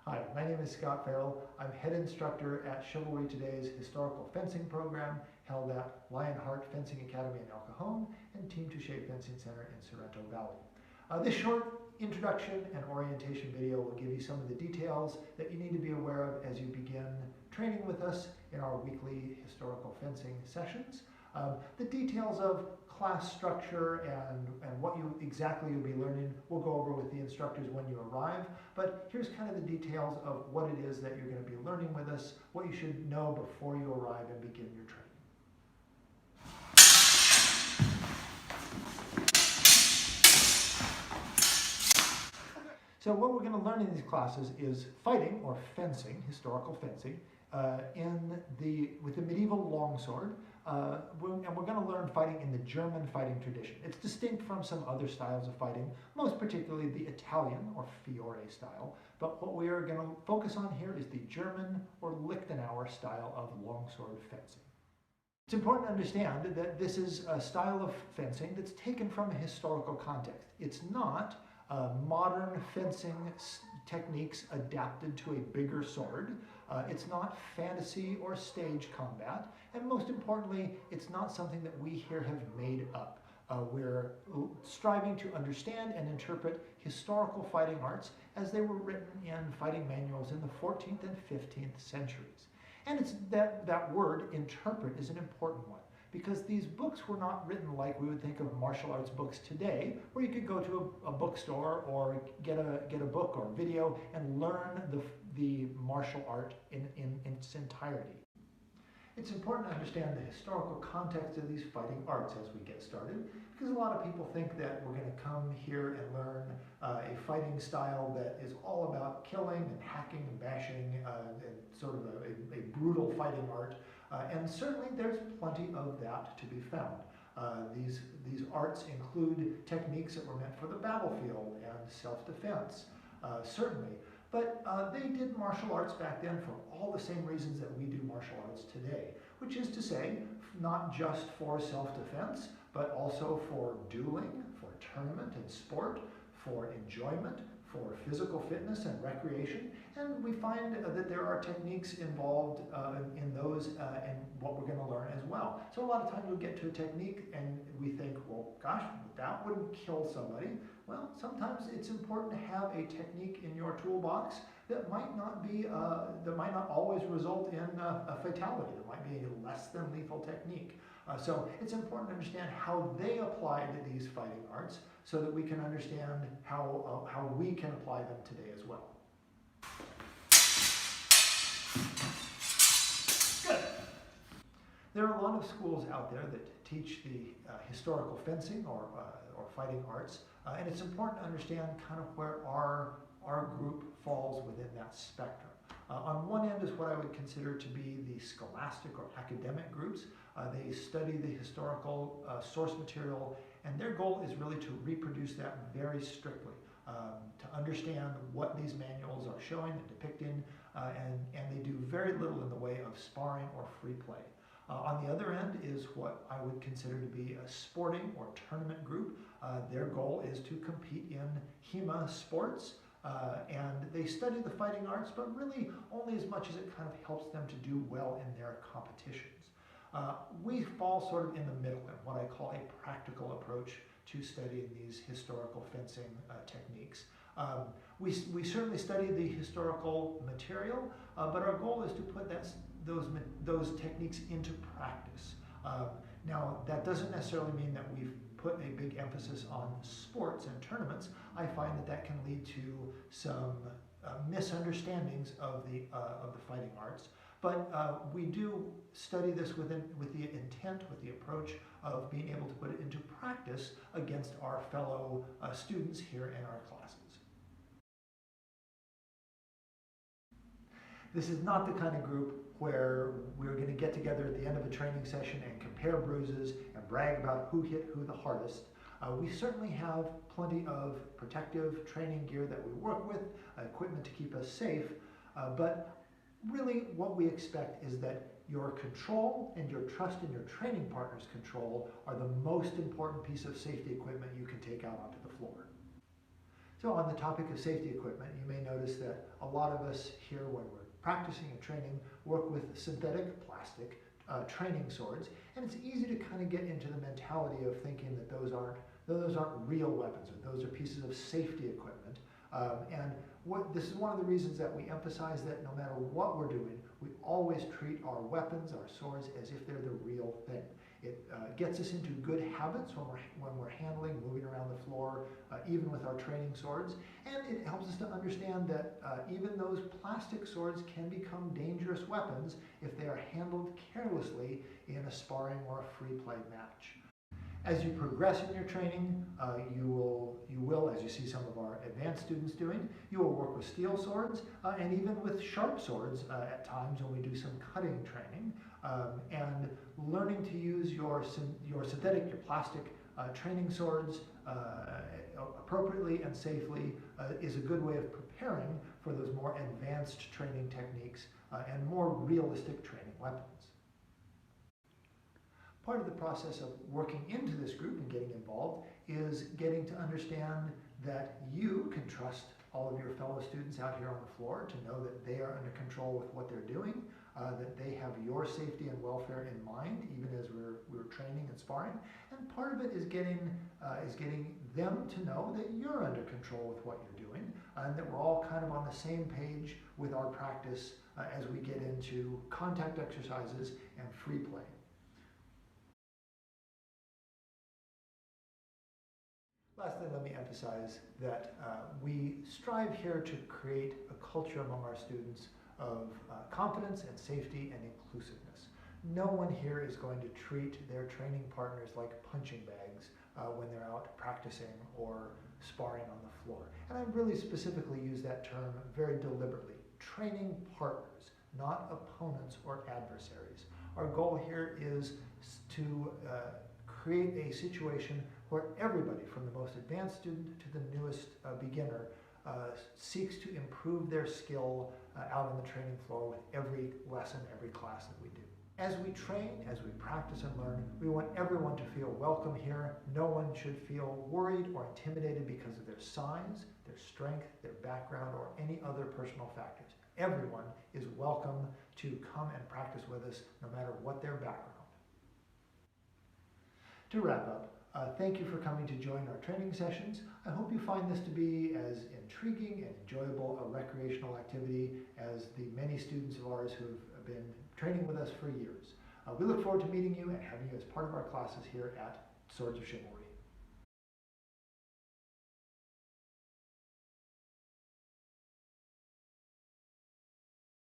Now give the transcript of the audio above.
Hi, my name is Scott Farrell. I'm head instructor at Chivalry Today's historical fencing program held at Lionheart Fencing Academy in El Cajon and Team Touche Fencing Center in Sorrento Valley. This short introduction and orientation video will give you some of the details that you need to be aware of as you begin training with us in our weekly historical fencing sessions. The details of class structure and what exactly you'll be learning we'll go over with the instructors when you arrive, but here's kind of the details of what it is that you're going to be learning with us, what you should know before you arrive and begin your training. So what we're going to learn in these classes is fighting, or fencing, historical fencing, with the medieval longsword. And we're going to learn fighting in the German fighting tradition. It's distinct from some other styles of fighting, most particularly the Italian or Fiore style. But what we are going to focus on here is the German or Lichtenauer style of longsword fencing. It's important to understand that this is a style of fencing that's taken from a historical context. It's not modern fencing techniques adapted to a bigger sword. It's not fantasy or stage combat, and most importantly, it's not something that we here have made up. We're striving to understand and interpret historical fighting arts as they were written in fighting manuals in the 14th and 15th centuries. And it's that word, interpret, is an important one, because these books were not written like we would think of martial arts books today, where you could go to a bookstore or get a book or video and learn the martial art in its entirety. It's important to understand the historical context of these fighting arts as we get started, because a lot of people think that we're going to come here and learn a fighting style that is all about killing and hacking and bashing, and sort of a brutal fighting art. And certainly there's plenty of that to be found. These arts include techniques that were meant for the battlefield and self-defense, certainly. But they did martial arts back then for all the same reasons that we do martial arts today, which is to say, not just for self-defense, but also for dueling, for tournament and sport, for enjoyment, for physical fitness and recreation. And we find that there are techniques involved in those and what we're going to learn as well. So a lot of times we'll get to a technique and we think, well, gosh, that wouldn't kill somebody. Well, sometimes it's important to have a technique in your toolbox that might not always result in a fatality. That might be a less than lethal technique. So it's important to understand how they applied these fighting arts so that we can understand how we can apply them today as well. Good. There are a lot of schools out there that teach the historical fencing or fighting arts, and it's important to understand kind of where our group falls within that spectrum. On one end is what I would consider to be the scholastic or academic groups. They study the historical source material, and their goal is really to reproduce that very strictly, to understand what these manuals are showing and depicting, and they do very little in the way of sparring or free play. On the other end is what I would consider to be a sporting or tournament group. Their goal is to compete in HEMA sports, and they study the fighting arts, but really only as much as it kind of helps them to do well in their competitions. We fall sort of in the middle in what I call a practical approach to studying these historical fencing techniques. We certainly study the historical material, but our goal is to put those techniques into practice. Now, that doesn't necessarily mean that we've put a big emphasis on sports and tournaments. I find that can lead to some misunderstandings of the fighting arts. But we do study this with the intent, with the approach of being able to put it into practice against our fellow students here in our classes. This is not the kind of group where we're going to get together at the end of a training session and compare bruises and brag about who hit who the hardest. We certainly have plenty of protective training gear that we work with, equipment to keep us safe, but really what we expect is that your control and your trust in your training partner's control are the most important piece of safety equipment you can take out onto the floor. So on the topic of safety equipment, you may notice that a lot of us here when we're practicing and training work with synthetic plastic training swords, and it's easy to kind of get into the mentality of thinking that those aren't real weapons, or those are pieces of safety equipment. This is one of the reasons that we emphasize that no matter what we're doing, we always treat our weapons, our swords, as if they're the real thing. It gets us into good habits when we're handling, moving around the floor, even with our training swords. And it helps us to understand that even those plastic swords can become dangerous weapons if they are handled carelessly in a sparring or a free play match. As you progress in your training, you will, as you see some of our advanced students doing, you will work with steel swords and even with sharp swords at times when we do some cutting training. And learning to use your plastic training swords appropriately and safely is a good way of preparing for those more advanced training techniques and more realistic training weapons. Part of the process of working into this group and getting involved is getting to understand that you can trust all of your fellow students out here on the floor to know that they are under control with what they're doing, that they have your safety and welfare in mind, even as we're training and sparring. And part of it is getting them to know that you're under control with what you're doing, and that we're all kind of on the same page with our practice as we get into contact exercises and free play. Lastly, let me emphasize that we strive here to create a culture among our students of confidence and safety and inclusiveness. No one here is going to treat their training partners like punching bags when they're out practicing or sparring on the floor. And I really specifically use that term very deliberately. Training partners, not opponents or adversaries. Our goal here is to create a situation where everybody, from the most advanced student to the newest beginner, seeks to improve their skill out on the training floor with every lesson, every class that we do. As we train, as we practice and learn, we want everyone to feel welcome here. No one should feel worried or intimidated because of their size, their strength, their background, or any other personal factors. Everyone is welcome to come and practice with us, no matter what their background. To wrap up, thank you for coming to join our training sessions. I hope you find this to be as intriguing and enjoyable a recreational activity as the many students of ours who have been training with us for years. We look forward to meeting you and having you as part of our classes here at Swords of Chivalry.